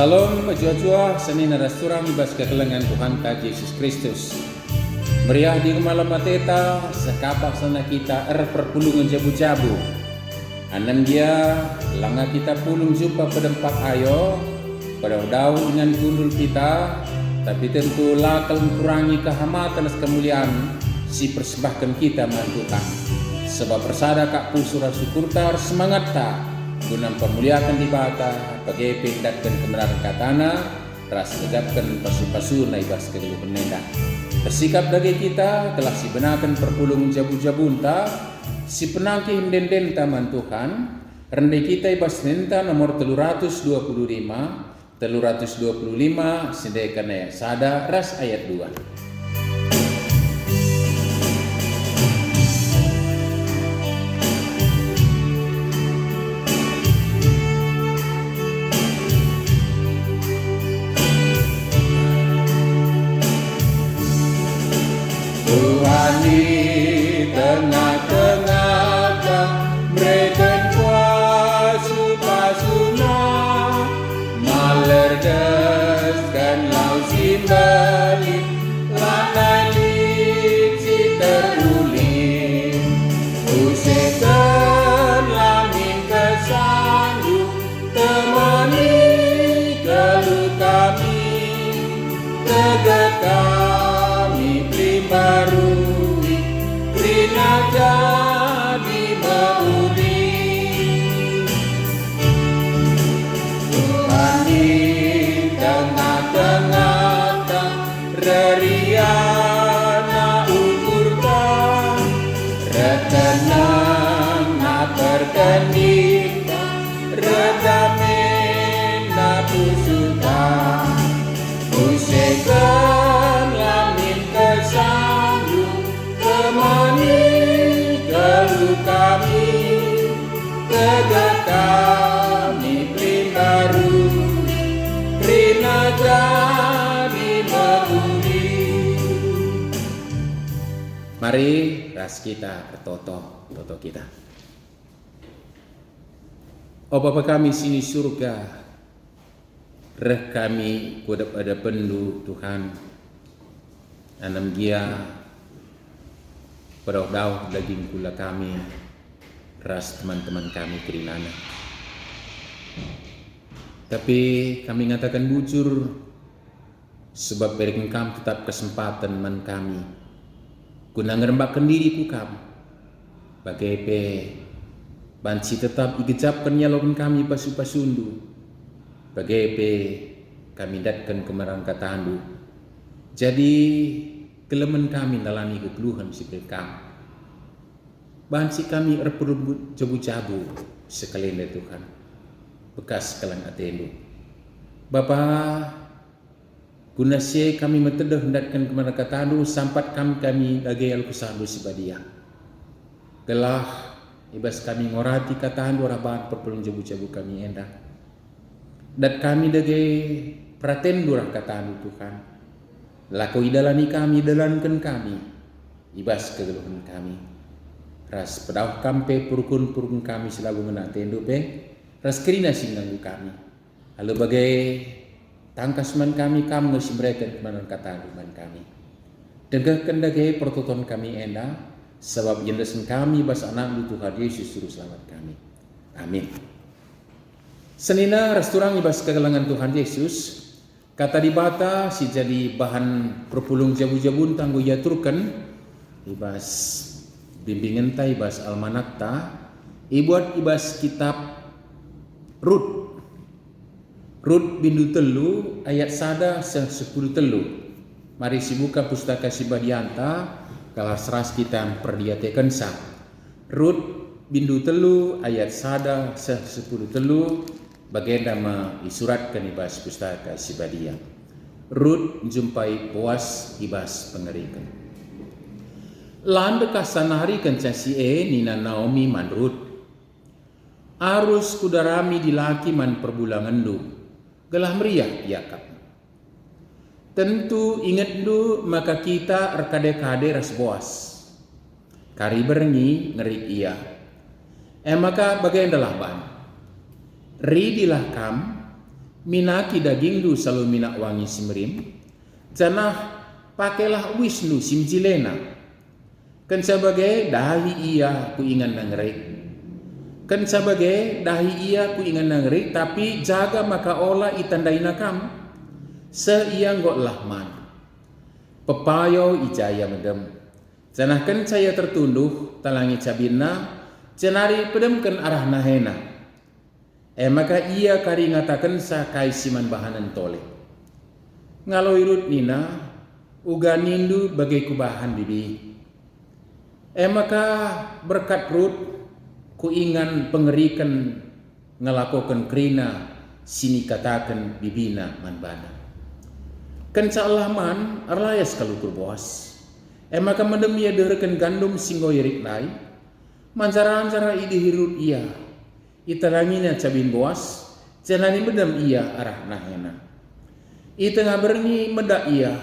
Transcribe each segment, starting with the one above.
Salam jua-jua Senin Rasturang ibas kekelengan Tuhan ka Yesus Kristus. Meriah di malam mateta sekapak sana kita perpulungan jabu-jabu. Anan dia langa kita pulung jumpa pedempat ayo pada daun dengan gundul kita, tapi tentu lakal kurangi kehamatan kemuliaan si persembahkan kita mantukan. Sebab persada kak pusura syukurtar semangat tak guna pemuliakan di bata bagai pendatkan kebenaran katana ras legapkan pasu-pasu naibas kedua penenda bersikap dagi kita telah si benakan perpulung jabu-jabunta si penangki hinden-den taman Tuhan rendah kita ibas nenta nomor 325 sedekan ayat sada ras ayat 2. Tuhan di tengah-tengah berikan pasu-pasuna malerdeskan lau simbali lanai si teruling usekan lamin kesandu temani keluh kami tegak kami barui rina jadi maudi Tuhan di tengah-tengah reriana ukurta retenang na perkendita redamen na pusuta usekan lamin kesandu temani keluh kami tegak kami baru rina jadi mengundi. Mari ras kita bertoto kita. Oh Bapa kami sini surga, reh kami kudap ada pendu Tuhan, anam gia pedau daging kula kami, ras teman-teman kami kerinana. Tapi kami ngatakan bujur, sebab berikan kami tetap kesempatan man kami, guna ngerembakkan diri ku kami, bagai pe banci tetap igejapkan nyalokan kami pasu-pasundu, bagai pe kami datkan kemarang katandu. Jadi kelemen kami nalani kekeluhan si kami. Banci kami erpurubut jabu-jabu sekalian dari Tuhan. Bekas kalang atelu. Bapa, guna si kami mentedah hendatkan kemarang katandu sampat kami dagi al-kusandu si badia. Gelah ibas kami ngorati katandu raban perpulung jabu-jabu kami endah. Dan kami dagi pratendurah katandu Tuhan. Laku idalani kami, dalankan kami, ibas kegeluhan kami. Ras pedauh kampe purukun kami selalu menak tendu pe, ras kerina singgangu kami. Lalu bagai tangkas man kami ngasi mereka kemanan kata man kami. Degah kendagai pertutuan kami enda, sebab jendesan kami bas anak Tuhan Yesus suruh selamat kami. Amin. Senina rasturang ibas kegelangan Tuhan Yesus. Kata di bata si jadi bahan perpulung jabu-jabun tangguh yaturkan ibas bimbingan ta ibas almanakta ibuat ibas kitab Rut bindu telu ayat sada 10 telu. Mari si buka pustaka si badianta kalah seras kita perdiatekan sa Rut bindu telu ayat sada 10 telu. Bagaimana disuratkan ibas pustaka si badia. Rut jumpai Boas ibas pengerikan. Lan bekas sanari kenca si nina Naomi man Rut. Arus kudarami dilaki man perbulangan du. Gelah meriah yakap. Tentu ingat du maka kita erkade-kade ras Boas. Kari berengi ngerik ia. Maka bagaimana ban? Ridilah kam minaki daging du selalu minak wangi simrim, janah pakailah Wisnu simjilena, kan sebagai dahi ia ku ingan nangrik, kan sebagai dahi ia ku ingan nangrik, tapi jaga maka olah itandaina kam, seiang gok lahman, pepayo ijaya medem, janah kan saya tertunduh talangi cabina, cenari pedemkan arah nahena. Maka ia kari ngatakan sakai siman bahanan tole. Ngaloirut nina uga nindu bagai kubahan bibi. Maka berkat rut ku ingan pengerikan ngelakukan krina sini katakan bibina manbana. Kenca Allah man arlayas kalukur bos. Maka mendem ia dereken gandum singgo yerik lai. Mancara-ancara ide hirut ia. Itarangina cabin boas, cenani medam ia arah nahena. Itengah berni medak ia,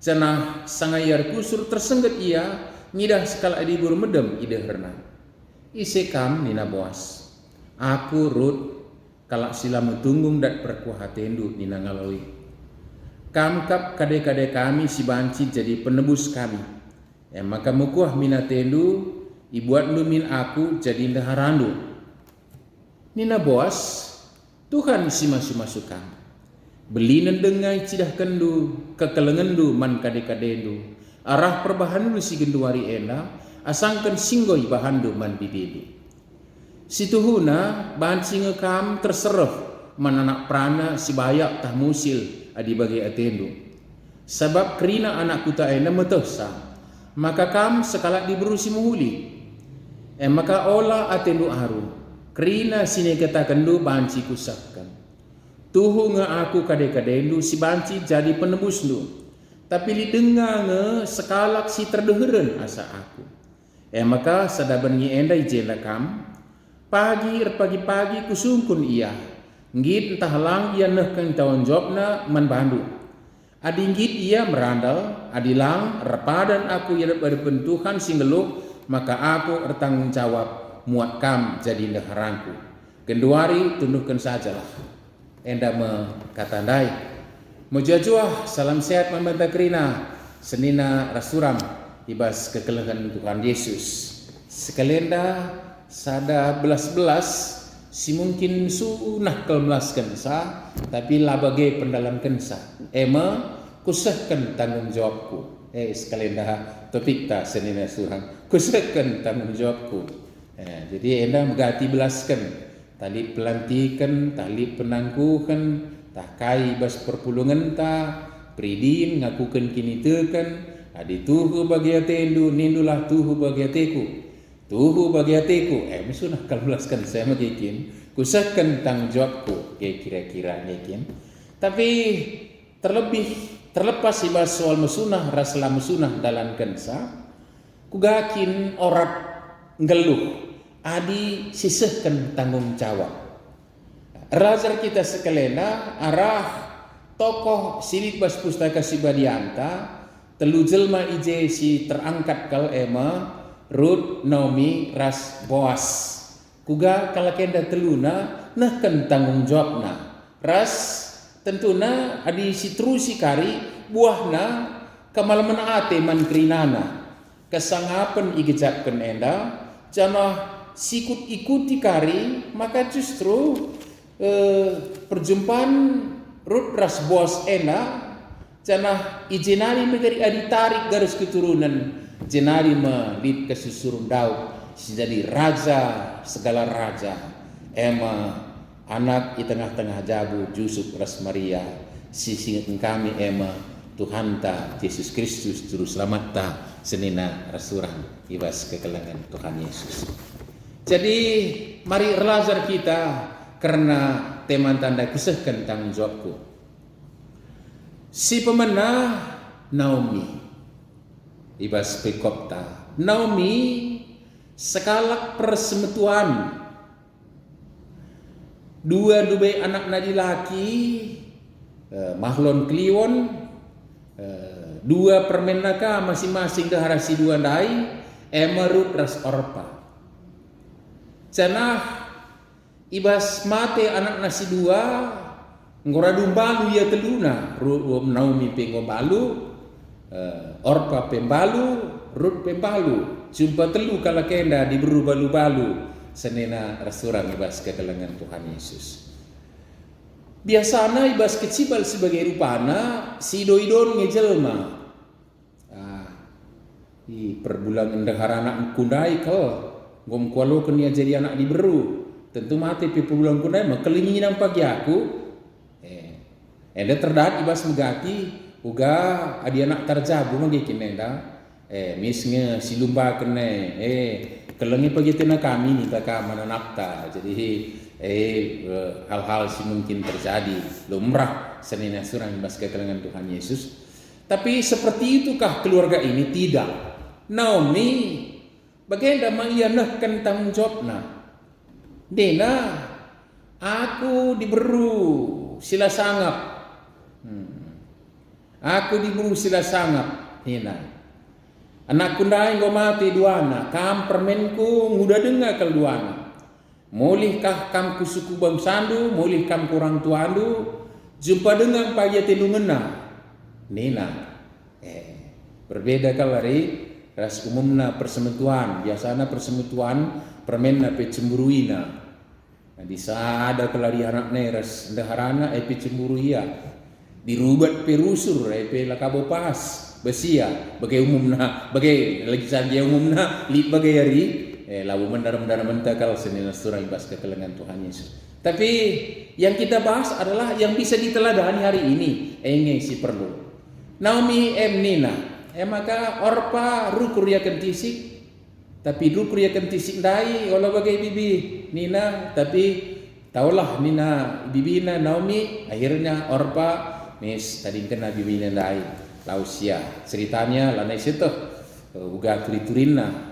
cenah sangayar kusur tersengget ia, ngidah sekal adibur medam ide herna. Isekam nina boas, aku rut kalak sila metunggung dat perkuhatendu nina ngaloi. Kamkap kade-kade kami si banci jadi penebus kami. Maka mukuah minatendu, ibuat min aku jadi ndaharandu. Nina boas, Tuhan si masuk-masukan. Beli nendengai cidah kendu, kekelengendu man kade-kadendu. Arah perbahan lu si genduari ena, asangkan singgoi bahandu man bidedu. Situhuna, bahan singekam terserah, man anak prana si bayak tah musil adi bagai atendu. Sebab kerina anak kuta ena metesa, maka kam sekalak diberusi muhuli. Maka olah atendu aru. Kerina sini kita kendu banci kusahkan. Tuhu nga aku kade-kadendu si banci jadi penebus nu. Tapi li dengar nga sekalak si terdeheran asa aku. Maka sadaban ngi endai jela kam. Pagi kusungkun ia. Ngit entah lang ia nehkan tawon jobna man bandu. Adi ngit ia merandal. Adi lang repadan aku ia berbentuhan singeluk. Maka aku bertanggung jawab. Muat kam jadi neharanku. Genduari tundukkan sajalah. Enda mengkatandai. Mujajuah salam sehat membantah kerina. Senina rasuram ibas kekelehan Tuhan Yesus. Sekalenda sada belas si mungkin sunah kelmelaskan sa. Tapi labagai pendalam kensa. Kusahkan tanggung jawabku. Sekalenda topik ta senina surang. Kusahkan tanggung jawabku. Jadi enda megati belaskan, tali pelantikan, tali penangkuhan, takai bas perpulungan ta, pridin ngakukan kini tekan, adi tuhu bagi atendu, nindulah tuhu bagi ateku, tuhu bagi ateku. Sunah kalau belaskan saya magikin, kusahkan tanggung jawabku, kira-kira yakin. Tapi terlepas ibas soal mesunah, raslah mesunah dalam kensa, kugakin orat ngeluh. Adi sisihkan tanggung jawab. Razar kita sekelena arah tokoh silik bas pustaka si Badianta telu jelma ije si terangkat kal ema Ruth Naomi ras Boas. Kuga kalakenda teluna nahkan tanggung jawabna. Ras tentuna adi si terusi kari buahna kamalaman ate man krinana. Kesangapan igejapkan enda janah sikut ikuti kari, maka justru perjumpaan Ruth ras Boas ena janah ijenari megari adi tarik garis keturunan jenari melit kesusurun Daud jadi raja segala raja anak di tengah-tengah jabu Yusuf ras Maria sising kami Tuhan ta Yesus Kristus juru selamat ta senina rasurang ibas kekelangan Tuhan Yesus. Jadi mari relazar kita karena teman tanda kisahkan tanggung jawabku. Si pemenang Naomi ibas pekopta. Naomi sekalak persemetuan dua anak nadi laki Mahlon Kliwon dua permenaka masing-masing daharasi dua dai Ruth ras Orpa. Cenah ibas mate anak nasi dua ngoradu balu ya teluna, Naomi pengo balu, Orpa pembalu, Rut pembalu, jumpa telu kala kenda diburu balu-balu, senena restoran ibas ke kalangan Tuhan Yesus. Biasana ibas kecibal sebagai rupana, si doidon ngejelma. I perbulan endahar anak kundai kal, gom kualo kenia jadi anak diberu. Tentu mati pi perbulan kundai makelingi nang pagi aku. Enda terdat ibas megati, uga adi anak terjabu magi kinenda. Misnya silumba kene, kelengi pagi tina kami nita kamana nakta. Jadi hal-hal si mungkin terjadi lumrah senina surang ibas ke kalangan Tuhan Yesus. Tapi seperti itukah keluarga ini? Tidak. Naomi bagaimana mengianahkan tanggung jawabna? Dena aku diberu sila sangap. Aku diberu sila sangap. Dena anak kundai ngo mati duana, kam permenku nguda dengar kal duana. Molihkah kam kusuku bangsandu, molih kam kurang tuandu, jumpa dengan paya telungena. Nina, berbeda kalari ras umumna persemetuan, biasana persemetuan permenna pe cemburuina. Nah, bisa ada kelari anak neras ndaharana pe cemburuia. Dirubat perusur pe lakabo pas. Besia bagai umumna bagai lagi saja umumna li bagai hari lawu mendara mentakal senina surah ibas ke kalangan Tuhan Yesus. Tapi yang kita bahas adalah yang bisa diteladani hari ini si perlu. Naomi Nina maka Orpa rukur ya kentisik, tapi rukur ya kentisik dai kalau bagai bibi Nina, tapi taulah Nina bibina Naomi akhirnya Orpa mis tadi kena bibina dai. Lausia ceritanya lanai situ uga turiturina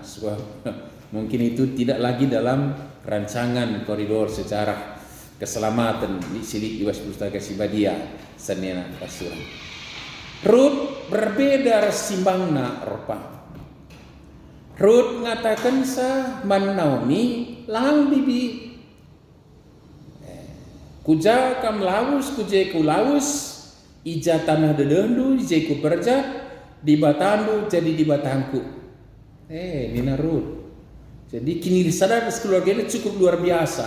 mungkin itu tidak lagi dalam rancangan koridor sejarah keselamatan di silik iwas pustaka Sibadia senena kasuran. Rut berbeda simbangna Orpa. Rut ngatakan sa man Naomi lang bibi kuja kam lawus kuje ku lawus ija tanah dedendu, ija ku perjat, di batandu jadi di batangku. Nina Rut. Jadi kini sadar keluarga ini cukup luar biasa.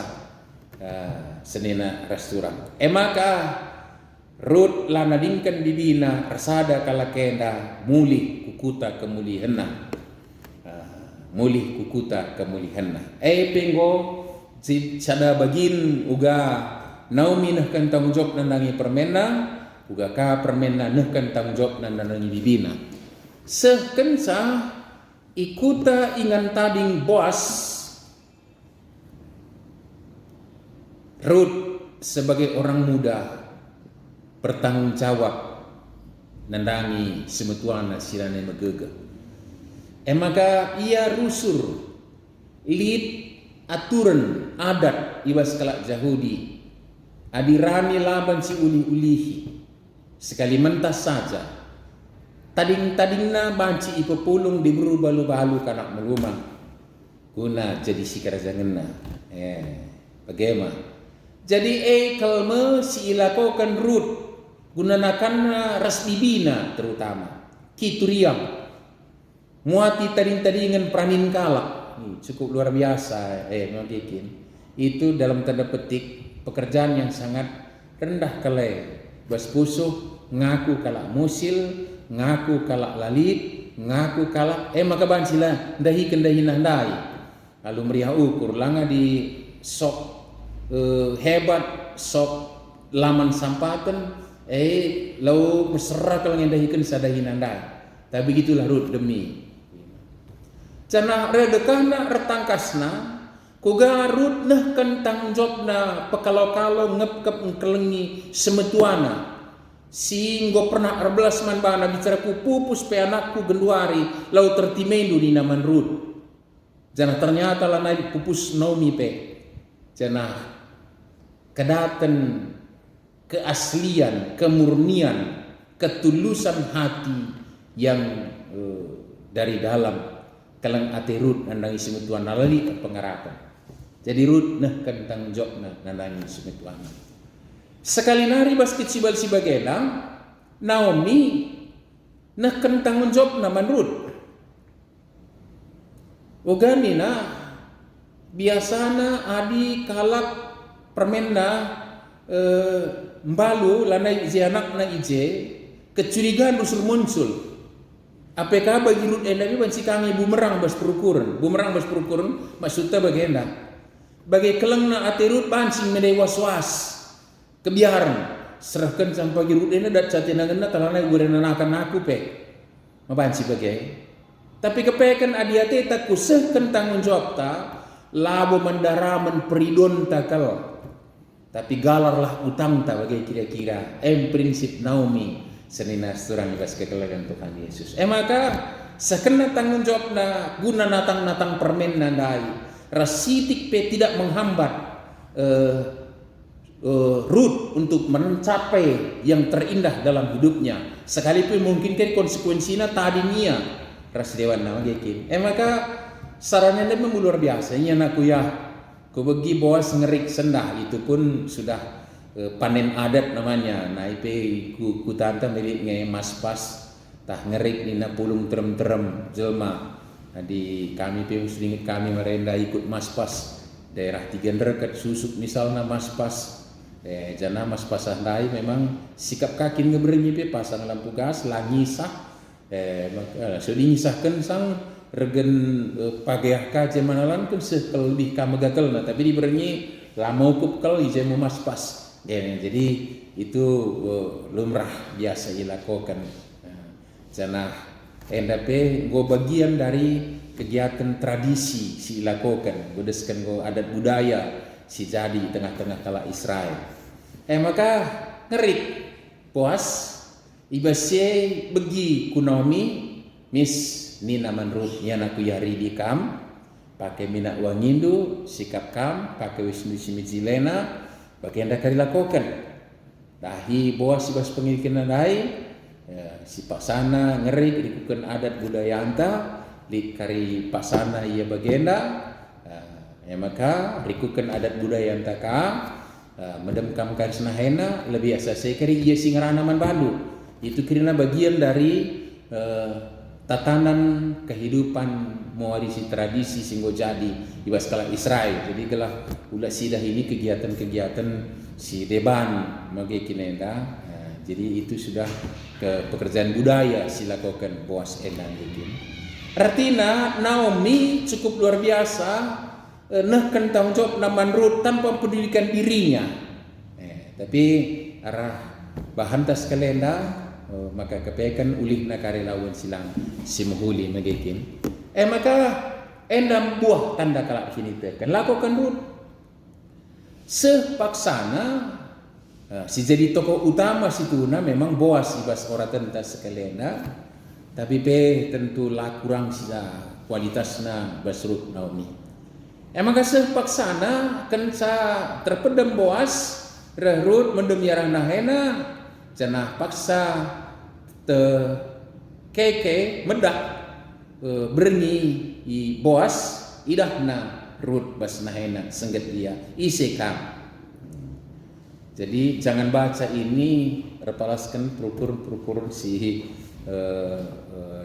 Senina restoran. Maka Rut lanadingkan bibina rasada kalakenda mulih kukuta kemulihanna. Mulih kukuta kemulihanna. Penggo sada bagin uga Naomi nah kan tanggung jawab nandangi permena. Uga ka permenna nehkan tanggung jawab nandangi bibina. Sekensa ikuta ingan tading Boas Rut sebagai orang muda bertanggung jawab nandangi semetuana sirane megega. Maka ia rusur lid aturan adat ibas kalak Yahudi adirani laban si uli-ulihi. Sekali mentas saja tading-tadingna banci ipepulung diburu balu-balu kanak melumah guna jadi si kerajangenna. Bagaimana? Jadi kalme si ilakokan Rut gunanakanna ras bibina terutama kituriam muati tading-tadingan pranin kalak. Cukup luar biasa mungkin itu dalam tanda petik pekerjaan yang sangat rendah kalai. Bas pusuh ngaku kalak musil, ngaku kalak lalit, ngaku kalak maka bansila ndahi kendahi nandai. Lalu meriah ukur langa di sok hebat sok laman sampatan lau mesra kalau ngendahikan sadahi nandai. Tapi begitulah Rut demi. Cana redekahna retangkasna kuga Rut nah kan tanggung jawabna pekalau-kalau ngep-kep ngkelengi semetuana. Singgo pernah 14 man bana bicara ku pupus pe anakku genduari lau tertimendu di naman Rut. Jana ternyata lanai pupus Naomi pe. Jana kedaten keaslian, kemurnian, ketulusan hati yang dari dalam kalang ate Rut nandangi semetuan nalali pengarapan. Jadi Rut nah kan tanggung jawab nandangi semetuan. Sekali nari bas kecibal si bagelang, Naomi neken tanggung jawab na Rut. Oganina biasana adi kalak permenda mbalu lanai ije anak na ije kecurigaan usul muncul. Apakah bagi Rut endabi banci kami bumerang bas perukuran maksudnya bagenda. Bagi keleng na ate Rut bancing medai was-was kebiaran serahkan sampai Rut ena dat catinangna talana gurenanakan aku pe mabanci bagai. Tapi kepekan adiate tak kuseh tanggung jawab ta labo mendaraman peridon takal. Tapi galarlah utang ta bagai kira-kira prinsip Naomi senina surang bas kekelagan Tuhan Yesus. Maka sekena tanggung jawab na guna natang permen nandai rasitik pe tidak menghambat Rut untuk mencapai yang terindah dalam hidupnya. Sekalipun mungkin kan konsekuensinya tadinya ras dewan nama gekin. Maka sarannya memang luar biasa. Ini anakku ya, ku bagi Boas ngerik sendah itu pun sudah panen adat namanya. Nah ipe ku tanta milik nge mas pas tah ngerik nina pulung terem jelma. Di kami pe sedikit kami merenda ikut mas pas daerah Tiga Dereket susuk misalnya mas pas. Jana mas pas andai memang sikap kaki ngeberingi pe pasang lampu gas langisah. Sudah nyisahkan sang regen pageah ka jemanalan kan sekel lebih kamagakel nah tapi diberingi lama ukup kal ije mas pas. Jadi itu lumrah biasa dilakukan. Jana endape go bagian dari kegiatan tradisi si lakukan godeskan go adat budaya si jadi tengah-tengah kala Israel. Maka ngerik puas ibasye begi kunomi mis nina Rut nyana ku yari di kam pakai minak wangindu sikap kam pakai wisnu simijilena bagian dak dilakukan dahi Boas ibas pengirikan dai si paksana ngerik dikukan adat budaya anta di kari paksana ia bagenda maka rikukan adat budaya anta ka medemkam karisna hena lebih asa sekeri ia singarana man balu. Itu kirana bagian dari tatanan kehidupan mewarisi tradisi singgo jadi di skala Israel. Jadi gelah ulah sidah ini kegiatan-kegiatan si deban mage kinenda. Jadi itu sudah ke pekerjaan budaya silakukan Boas enan bikin. Artinya Naomi cukup luar biasa nehkan tanggung jawab naman Rut tanpa pendidikan dirinya. Tapi arah bahan tas kalenda maka kepekan ulih na karelawan silang simuhuli magekin. Maka endam buah tanda kalak sini tekan lakukan Rut sepaksana si jadi tokoh utama situna memang Boas ibas ora tenta sekalena tapi pe tentu lah kurang sisa kualitasna bas Rut Naomi. Maka sepaksana kan sa terpedam Boas Rut mendem yarang nahena cenah paksa te keke medak berni i Boas idahna Rut bas nahena sengget dia isekam. Jadi jangan baca ini repalaskan perukur si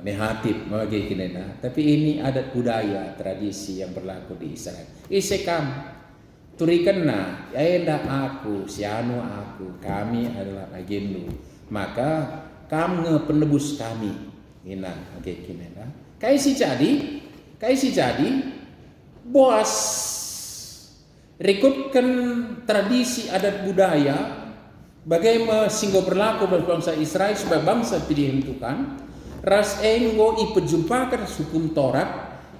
negatif bagi kinena, tapi ini adat budaya tradisi yang berlaku di Israel. Isekam turikanna enda aku sianu aku kami adalah agendu maka kamu penebus kami ina bagi kinena. Kai si jadi Boas rekutkan tradisi adat budaya bagaimana singgo berlaku bangsa Israel sebagai bangsa pilihan Tuhan ras enggo ipejumpakan hukum Taurat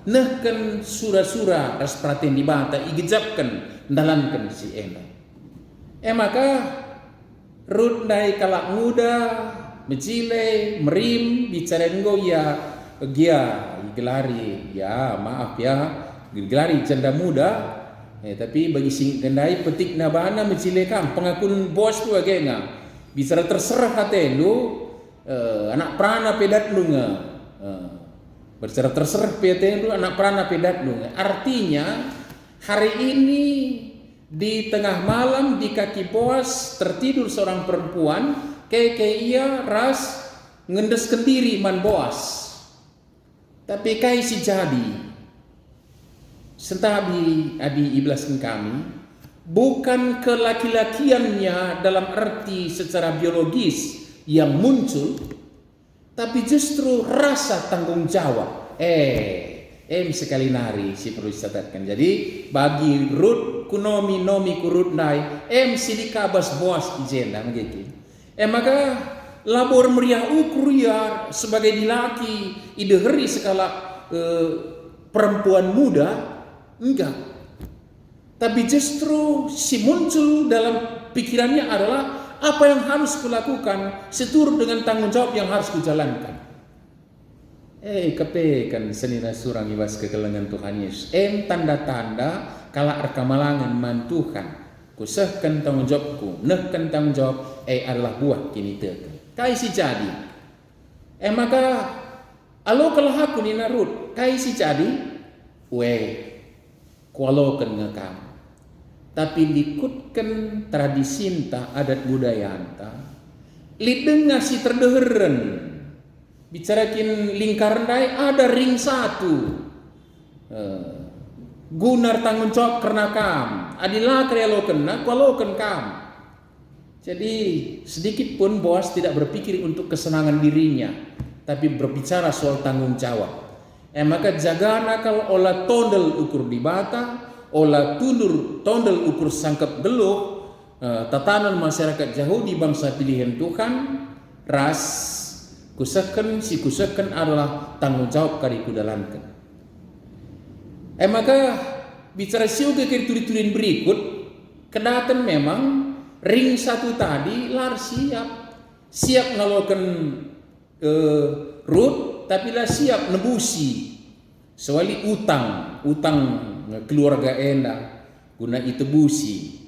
nehken sura-sura ras praten dibata igejapkan dalankan si ena. Maka Rut dai kalak muda mecile merim bicara enggo ya gia gelari ya maaf ya gelari janda muda. Tapi bagi sing kendai petik nabana mencilekam pengakun Boas tu agaknya bicara terserah hati lu anak prana pedat lu nga bercara terserah pete lu anak prana pedat lu nga. Artinya hari ini Di tengah malam di kaki Boas tertidur seorang perempuan, ia ras ngendeskan diri man Boas. Tapi kai si jadi sentabi adi iblaskan kami, bukan kelaki-lakiannya dalam arti secara biologis yang muncul, tapi justru rasa tanggung jawab. Sekali nari si perlu dicatatkan. Jadi bagi Rut kunomi nomi kurut nai silikabas Boas ijenda begitu. Maka labor meriah ukruya sebagai dilaki ideheri sekala perempuan muda enggak. Tapi justru si muncul dalam pikirannya adalah apa yang harus kulakukan seturut dengan tanggung jawab yang harus kujalankan. Kepekan senina surang ibas kekelengan Tuhan Yesus. Tanda-tanda kala arkamalangan man Tuhan. Kusahkan tanggung jawabku, nehkan tanggung jawab adalah buah kini teke. Kai si jadi. Maka alo kalah aku ni narut. Kai si jadi. Kualokan ngekam. Tapi likutkan tradisi enta adat budaya enta. Lidengah si terdeheren. Bicarakin lingkaran dai ada ring satu. Gunar tanggung jawab karena kam. Adilah krealokan na kualokan kam. Jadi sedikit pun Boas tidak berpikir untuk kesenangan dirinya, tapi berbicara soal tanggung jawab. Maka jagana kalau olah tondel ukur di bata, olah tundur tondel ukur sangkap geluh, tatanan masyarakat Yahudi bangsa pilihan Tuhan, ras kusakan adalah tanggung jawab kari kudalankan. Maka bicara siuga ke turin berikut, kedatan memang ring satu tadi lar siap ngalakan Rut, tapi lah siap nebusi soali utang keluarga enda guna itebusi.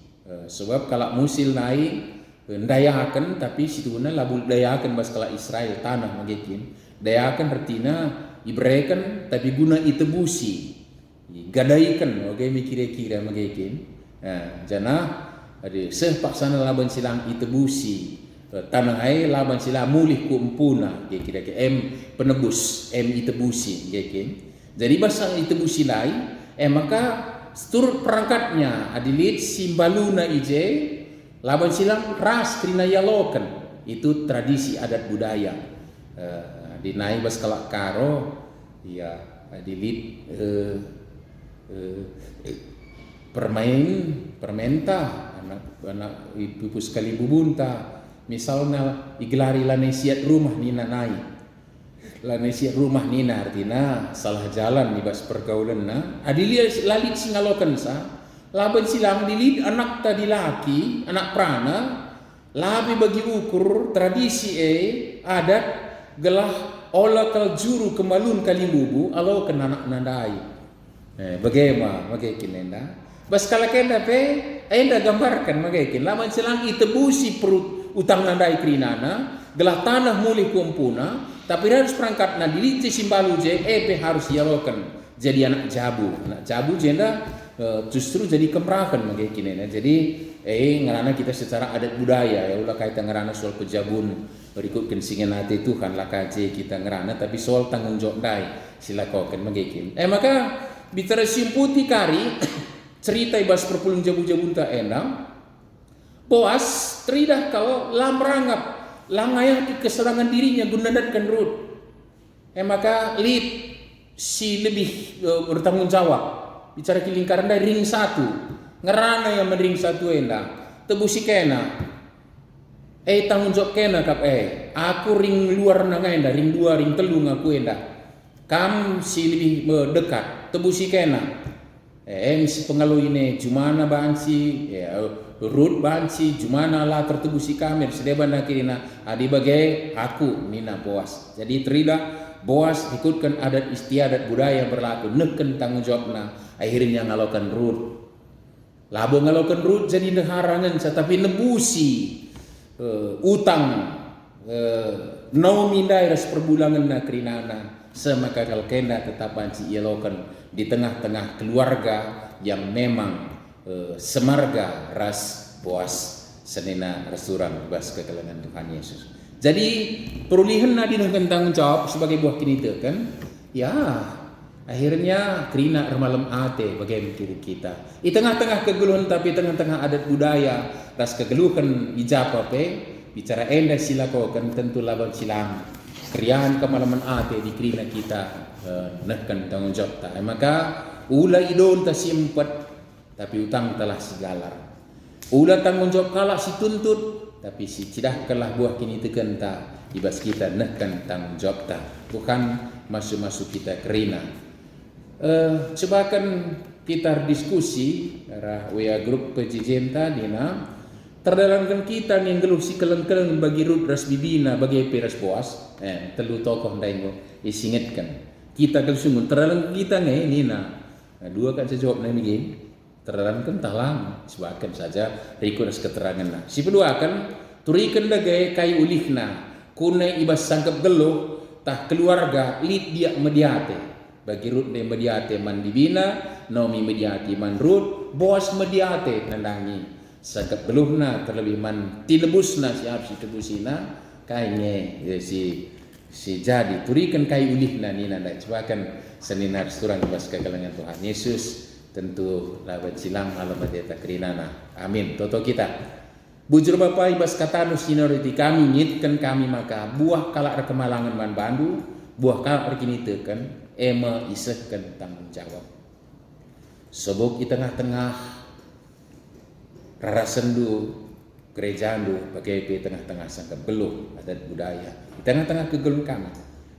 Sebab kalau musil naik dayakan, tapi situ guna labul dayakan bas kala Israel tanah magikin dayakan artinya ibrekan tapi guna itebusi gadaikan oke mikir-kira magikin. Jana ada sepaksana laban silang itebusi tanah ai laban sila mulih ku empuna kira penebus itebusi gakin. Jadi bahasa itebusi lai maka seturut perangkatnya adilit simbaluna ije laban silang ras krina yalokan. Itu tradisi adat budaya. Dinai bas kalak karo ya adilit permenta anak ibu sekali bubunta. Misalnya igelari lanesiat rumah nina nai. Lanesiat rumah nina artinya salah jalan di bas pergaulan na. Adilia lalit singalokan sa. Laban silang dilid anak tadi laki, anak prana. Labi bagi ukur tradisi adat gelah olah kal juru kemalun kalimubu alo ken anak nandai. Bagaimana kinenda? Bas kala kenda enda gambarkan magakin. Laban silang itebusi perut utang nandai krinana, gelah tanah mulih kumpuna, tapi harus perangkat na diliti simbalu harus yalokan jadi anak jabu jenda justru jadi kemerahan magakin. Jadi ngarana kita secara adat budaya ya ulah kaitan ngarana soal pejabun berikut kensingan hati Tuhan lah kaje kita ngarana, tapi soal tanggung jawab dai silakokan magakin. Maka bicara simputi kari cerita ibas perpulung jabu-jabun ta endang. Boas teridah kalau lam merangap langayah di keserangan dirinya gunadatkan Rut. Maka lid si lebih bertanggung jawab. Bicara ke lingkaran dari ring satu. Ngerana yang mending satu endang. Tebusi kena. Tanggung jawab kena kap aku ring luar nang enda, ring dua, ring telu ngaku enda. Kam si lebih dekat. Tebusi kena. Si pengalu ini jumana bansi Rut bansi jumana lah tertebusi kami sedeban nakirina adi bagai aku nina Boas. Jadi terida Boas ikutkan adat istiadat budaya yang berlaku neken tanggung jawabna akhirnya ngalokan Rut. Labo ngalokan Rut jadi neharangan tapi nebusi utang Naomi dairas perbulangan nakrinana semaka kalau kenda tetap banci ialokan di tengah-tengah keluarga yang memang semarga ras puas senena restoran bas kekelangan Tuhan Yesus. Jadi perulihan nadin tanggung jawab sebagai buah kinita kan, ya akhirnya kerina remalam ate bagaimana kiri kita. Di tengah-tengah kegeluhan tapi tengah-tengah adat budaya ras kegeluhan ijapa pe bicara endah silakokan tentu laban silang krian kemalaman ate di kerina kita nakkan tanggung jawab ta. Maka ula idon ta simpat tapi utang telah sigalar. Ula tanggung jawab kalah si tuntut tapi si cidah kalah buah kini tekan ta ibas kita nakkan tanggung jawab ta bukan masuk-masuk kita kerina. Coba kan kita diskusi arah WA grup PJJ tadi terdalamkan kita yang geluh si keleng-keleng bagi Rut ras bibina bagi peras puas telu tokoh ndaingo isingetkan kita geluh sungguh terdalam kita ini dua kan saya jawab begini terdalam kan talang sebakan saja rikunas keterangan si kedua kan turikan dagai kai ulihna kunai ibas sangkap geluh tah keluarga lid dia mediate bagi Rut dan mediate man dibina Naomi mediate man Rut bos mediate nandangi sangkap geluhna terlebih man tinebusna siap si tebusina kainya si jadi turikan kai ulihna ni nanda sebakan seninar restoran ibas kegalangan Tuhan Yesus tentu lawan silam alamat deta kerinana. Amin. Toto kita. Bujur Bapa ibas katanus sinoriti kami nyitkan kami maka buah kalak rekemalangan man bandu, buah kalak rekini tekan ema isehkan tanggung jawab. Sebab di tengah-tengah rarasendu gereja andu bagai di tengah-tengah sangka beluh adat budaya. Di tengah-tengah kegelun kami.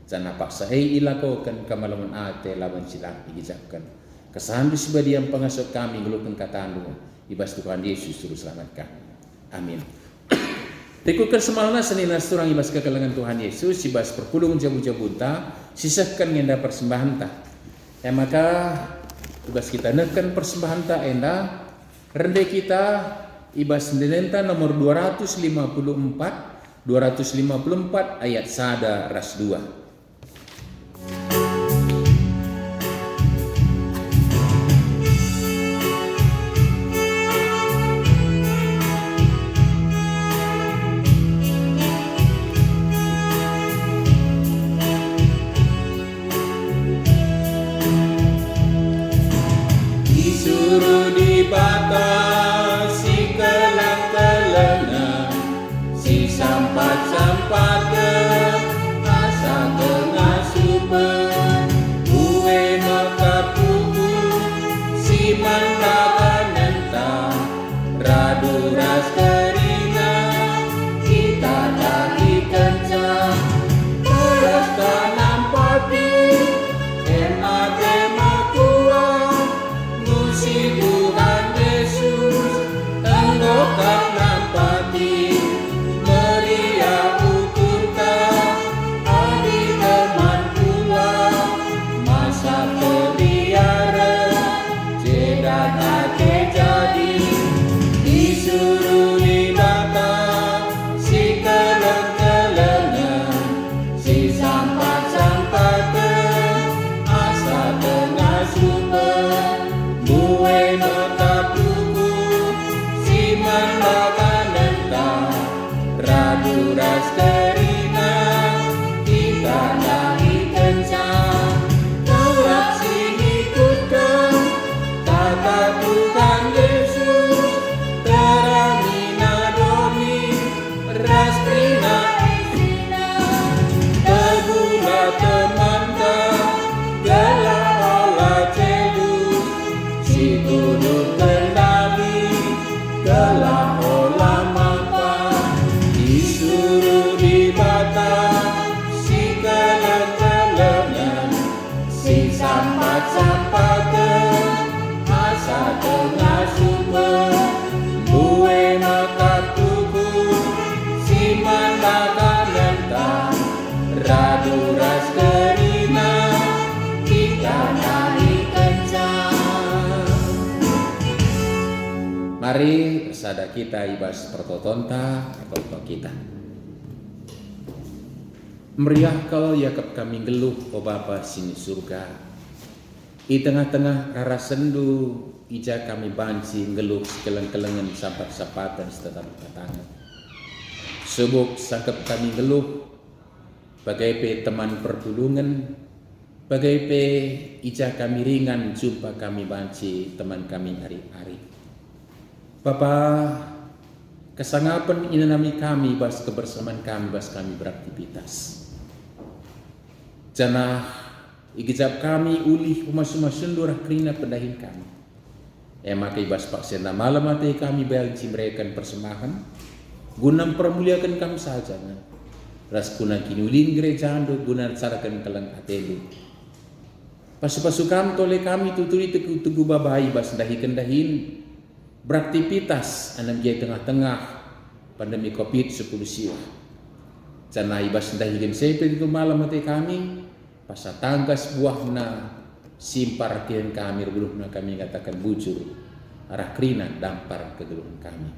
Jana paksa ilakokan kamalaman ate lawan silam digijapkan. Kesahan disebadian pengasok kami ngeluhkan katandu ibas Tuhan Yesus suruh selamatkan. Amin. Rikukan semalna senina surang ibas kekelangan Tuhan Yesus ibas perpulung jabu-jabunta sisahkan ngenda persembahan ta. Maka ibas kita nekan persembahan ta enda rende kita ibas ndenenta nomor 254 ayat sada ras 2. Mari bersada kita ibas pertotonta atau kita. Meriah kau yakap kami geluh o Bapa sini surga. I tengah-tengah rara sendu ija kami banci ngeluh sekeleng-kelengan sapat-sapatan setetap patangan. Sebab sangkap kami ngeluh bagai pe teman pertulungan, bagai pe ija kami ringan jumpa kami banci teman kami hari-hari. Bapa, kesangapan inanami kami bas kebersamaan kami bas kami beraktivitas. Janah igijab kami ulih umas-umasun durah kerina pendahin kami. Makai bas paksena malam hati kami banci mereka persembahan, guna permuliakan kami saja. Ras guna kinulin gereja ando guna sarakan kelang atelu. Pasu-pasu kami toleh kami tuturi teguh babai bas dahin beraktivitas anam jai tengah-tengah pandemi COVID-19. Janah ibas dahikan seperti itu malam hati kami. Pasa tanggas buahna simpar kian kami rebuluhna kami katakan bujur arah krina dampar keduluhan kami.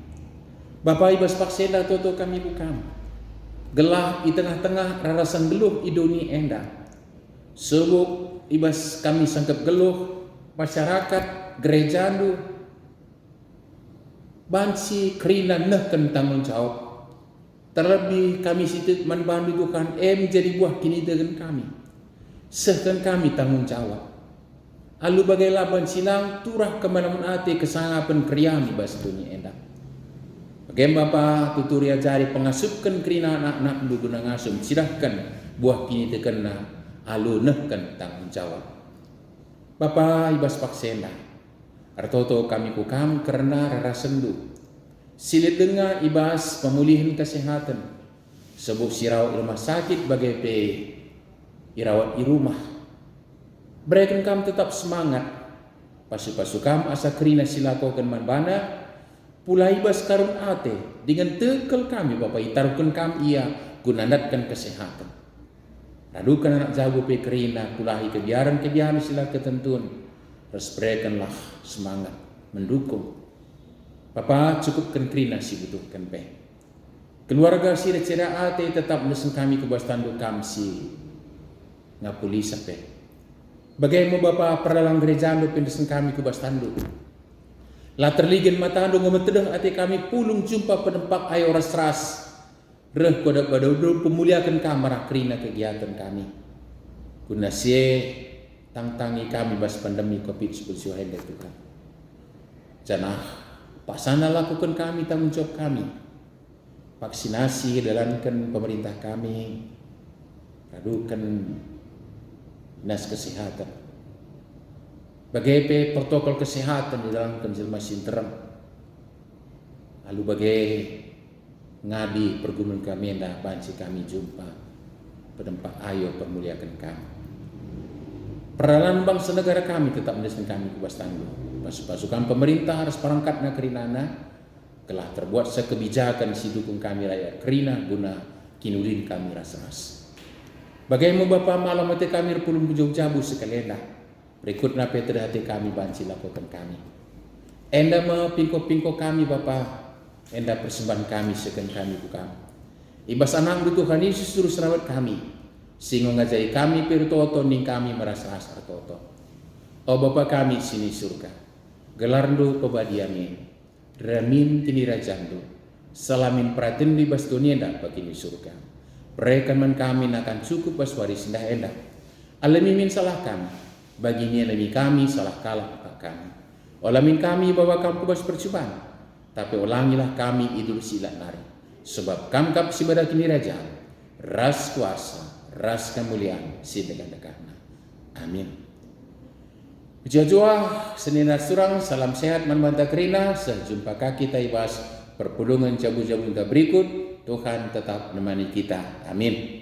Bapak ibas pakseda toto kami bukam. Gelah di tengah-tengah rarasan geluh idoni enda. Sebab ibas kami sangkap geluh masyarakat gereja andu bansi krina nehken tanggung jawab. Terlebih kami situ manbandu bukan jadi buah kini dengan kami. Sehkan kami tanggung jawab. Alu bagai laban silang turah kemana-mana ate kesangapan kriami bas dunia endak. Bagaimana Bapak tuturi ajari pengasupkan kerina anak-anak guna ngasum silahkan buah kini tekena alu nehkan tanggung jawab. Bapak ibas paksenda artoto kami kukam karena rara sendu silit dengar ibas pemulihan kesehatan sebab sirau rumah sakit bagai pe irawat di rumah. Berikan kami tetap semangat. Pasu-pasu kami asa kerina silakokan manbana. Pulai bas karun ate. Dengan tekel kami Bapak itarukan kami ia gunanatkan kesehatan. Radukan anak jago pe kerina. Pulai kebiaran-kebiaran sila ketentuan. Terus berikanlah semangat. Mendukung. Bapak cukupkan kerina si butuhkan pe. Keluarga sira-sira ate tetap nesen kami kubas tanduk kami si ngapuli sampai. Bagaimana Bapak perdalang gereja ando pendesen kami ke bastandu. La terligen mata ando ngemetedeh ati kami pulung jumpa pedempak ayo ras-ras. Reh kodak badau pemuliakan kamar krina kegiatan kami. Guna sie tangtangi kami bas pandemi COVID-19 hendak Tuhan. Janah pasana lakukan kami tanggung jawab kami. Vaksinasi dalamkan pemerintah kami. Radukan dinas kesehatan. Bagai protokol kesehatan di dalam kenjelma sinterem. Lalu bagai ngadi pergumulan kami dah banci kami jumpa pedempak ayo permuliakan kami. Peranan bangsa negara kami tetap mendesain kami kubas tangguh. Pasukan pemerintah harus perangkat na kerinana telah terbuat sekebijakan si dukung kami rakyat kerina guna kinulin kami ras-ras. Bagaimana Bapak malam hati kami pulung bujung jabu sekalian dah. Berikutnya Peter hati kami banci lakukan kami. Enda ma pingko-pingko kami Bapak. Enda persembahan kami sekan kami bukan. Ibas anang Tuhan Yesus suruh serawat kami. Sehingga ngajai kami pirtoto ning kami merasa asa toto. O Bapa kami sini surga. Gelarndo pebadiamin. Ramin kini rajandu. Salamin pratin di bas dunia dah bagi surga. Perekaman kami akan cukup bas waris indah endah. Alamin salah kami. Baginya alami kami salah kalah kami. Olamin kami bawa kamu bas percobaan. Tapi ulangilah kami idul sila nari. Sebab kamkap si badak kini raja. Ras kuasa, ras kemuliaan si degan-degan. Amin. Jajua senina surang salam sehat manbanta kerina. Sejumpa kaki taibas perpulungan jabu-jabu berikut. Tuhan tetap menemani kita. Amin.